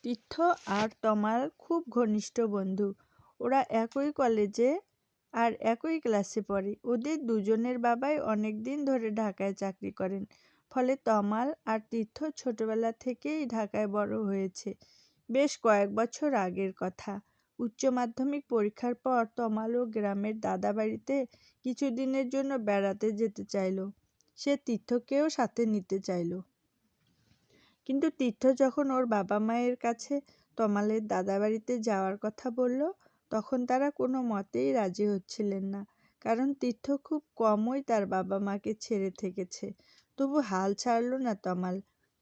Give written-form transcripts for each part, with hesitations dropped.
তীর্থ আর তমাল খুব ঘনিষ্ঠ বন্ধু। ওরা একই কলেজে আর একই ক্লাসে পড়ে। ওদের দুজনের বাবাই অনেক দিন ধরে ঢাকায় চাকরি করেন। ফলে তমাল আর তীর্থ ছোটবেলা থেকেই ঢাকায় বড় হয়েছে। বেশ কয়েক বছর আগের কথা। উচ্চ মাধ্যমিক পরীক্ষার পর তমালও গ্রামের দাদাবাড়িতে কিছুদিনের জন্য বেড়াতে যেতে চাইল। সে তীর্থকেও সাথে নিতে চাইল। কিন্তু তীর্থ যখন ওর বাবা মায়ের কাছে তমালের দাদাবাড়িতে যাওয়ার কথা বলল, তখন তারা কোনো মতেই রাজি হচ্ছিলেন না। কারণ তীর্থ খুব কমই তার বাবা মাকে ছেড়ে থেকেছে। তবু হাল ছাড়ল না তমাল।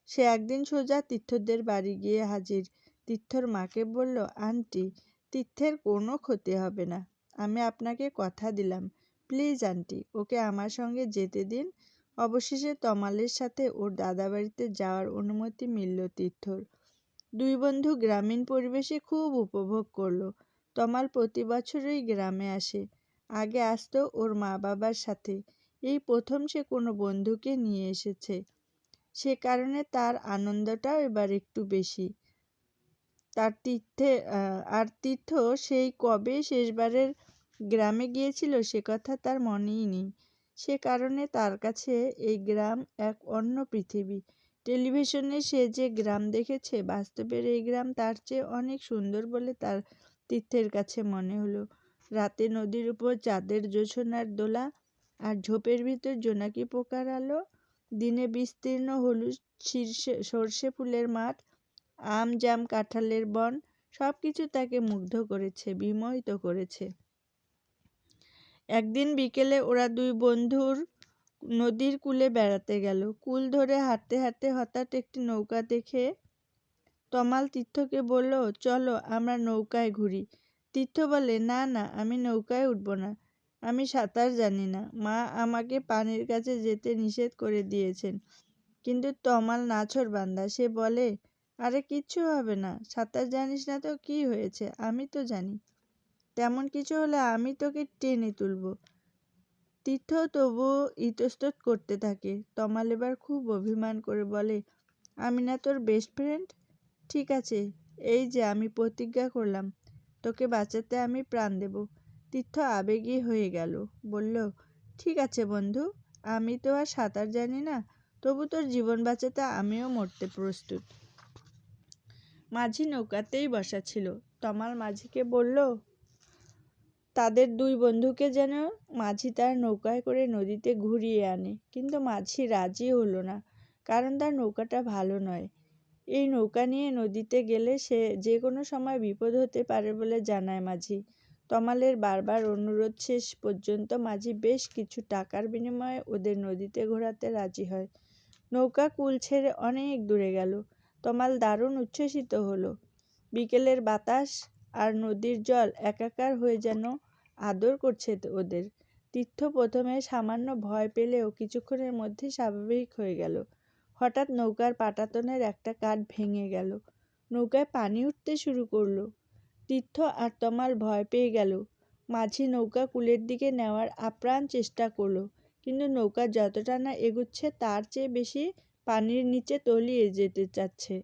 সে একদিন সোজা তীর্থদের বাড়ি গিয়ে হাজির। তীর্থর মাকে বলল, আন্টি, তীর্থের কোনো ক্ষতি হবে না। আমি আপনাকে কথা দিলাম। প্লিজ আন্টি, ওকে আমার সঙ্গে যেতে দিন। অবশেষে তমালের সাথে ওর দাদাবাড়িতে যাওয়ার অনুমতি মিলল তীর্থর। দুই বন্ধু গ্রামীণ পরিবেশে খুব উপভোগ করল। তমাল প্রতি বছরই গ্রামে আসে। আগে আসতো ওর মা বাবার সাথে। এই প্রথম সে কোনো বন্ধুকে নিয়ে এসেছে। সে কারণে তার আনন্দটাও এবার একটু বেশি। আর তীর্থ সেই কবে শেষবারের গ্রামে গিয়েছিল সে কথা তার মনেই নেই। সে কারণে তার কাছে এই গ্রাম এক অন্য পৃথিবী। টেলিভিশনে সে যে গ্রাম দেখেছে, বাস্তবের এই গ্রাম তার চেয়ে অনেক সুন্দর বলে তার তীর্থের কাছে মনে হলো। রাতে নদীর উপর চাঁদের জোছনার দোলা, আর ঝোপের ভিতর জোনাকি পোকার আলো, দিনে বিস্তীর্ণ হলুদ সর্ষে ফুলের মাঠ, আম জাম কাঁঠালের বন, সবকিছু তাকে মুগ্ধ করেছে, বিমোহিত করেছে। একদিন বিকেলে ওরা দুই বন্ধুর নদীর কূলে বেড়াতে গেল। কূল ধরে হাঁটতে হাঁটতে হঠাৎ একটি নৌকা দেখে তমাল তীর্থকে বলল, চলো আমরা নৌকায় ঘুরি। তীর্থ বলে, না না, আমি নৌকায় উঠব না। আমি সাঁতার জানি না। মা আমাকে পানির কাছে যেতে নিষেধ করে দিয়েছেন। কিন্তু তমাল নাছোড়বান্দা। সে বলে, আরে কিচ্ছু হবে না। সাঁতার জানিস না তো কি হয়েছে? আমি তো জানি। তেমন কিছু হলে আমি তোকে টেনে তুলব। তীর্থ তবু ইতস্তত করতে থাকে। তমাল এবার খুব অভিমান করে বলে, আমি না তোর বেস্ট ফ্রেন্ড? ঠিক আছে, এই যে আমি প্রতিজ্ঞা করলাম, তোকে বাঁচাতে আমি প্রাণ দেব। তীর্থ আবেগী হয়ে গেল। বলল, ঠিক আছে বন্ধু, আমি তো আর সাঁতার জানি না, তবু তোর জীবন বাঁচাতে আমিও মরতে প্রস্তুত। মাঝি নৌকাতেই বসা ছিল। তমাল মাঝিকে বলল, তাদের দুই বন্ধুকে যেন মাঝি তার নৌকায় করে নদীতে ঘুরিয়ে আনে। কিন্তু মাঝি রাজি হলো না, কারণ তার নৌকাটা ভালো নয়। এই নৌকা নিয়ে নদীতে গেলে সে যে কোনো সময় বিপদ হতে পারে বলে জানায় মাঝি। তমালের বারবার অনুরোধ শেষ পর্যন্ত মাঝি বেশ কিছু টাকার বিনিময়ে ওদের নদীতে ঘোরাতে রাজি হয়। নৌকা কূল ছেড়ে অনেক দূরে গেল। তমাল দারুণ উচ্ছ্বসিত হলো। বিকেলের বাতাস আর নদীর জল একাকার হয়ে যেন আদর করছে ওদের। তীর্থ প্রথমে সামান্য ভয় পেলেও কিছুক্ষণের মধ্যে স্বাভাবিক হয়ে গেল। হঠাৎ নৌকার পাটাতনের একটা কাঠ ভেঙে গেল। নৌকায় পানি উঠতে শুরু করলো। তীর্থ আর তমাল ভয় পেয়ে গেল। মাঝি নৌকা কূলের দিকে নেওয়ার আপ্রাণ চেষ্টা করলো, কিন্তু নৌকা যতটা না এগুচ্ছে তার চেয়ে বেশি পানির নিচে তলিয়ে যেতে চাচ্ছে।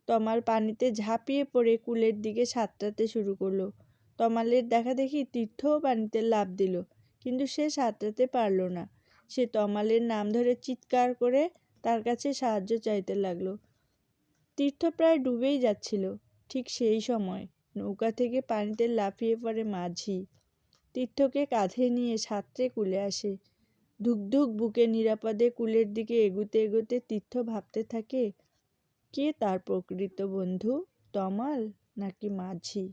তমাল পানিতে ঝাঁপিয়ে পড়ে কূলের দিকে সাঁতরাতে শুরু করলো। তমালের দেখাদেখি তীর্থও পানিতে লাফ দিল, কিন্তু সে সাঁতরাতে পারল না। সে তমালের নাম ধরে চিৎকার করে তার কাছে সাহায্য চাইতে লাগলো। তীর্থ প্রায় ডুবেই যাচ্ছিল। ঠিক সেই সময় নৌকা থেকে পানিতে লাফিয়ে পড়ে মাঝি। তীর্থকে কাঁধে নিয়ে সাঁতরে কূলে আসে। ধুকধুক বুকে নিরাপদে কূলের দিকে এগুতে এগুতে তীর্থ ভাবতে থাকে, কে তার প্রকৃত বন্ধু, তমাল নাকি মাঝি?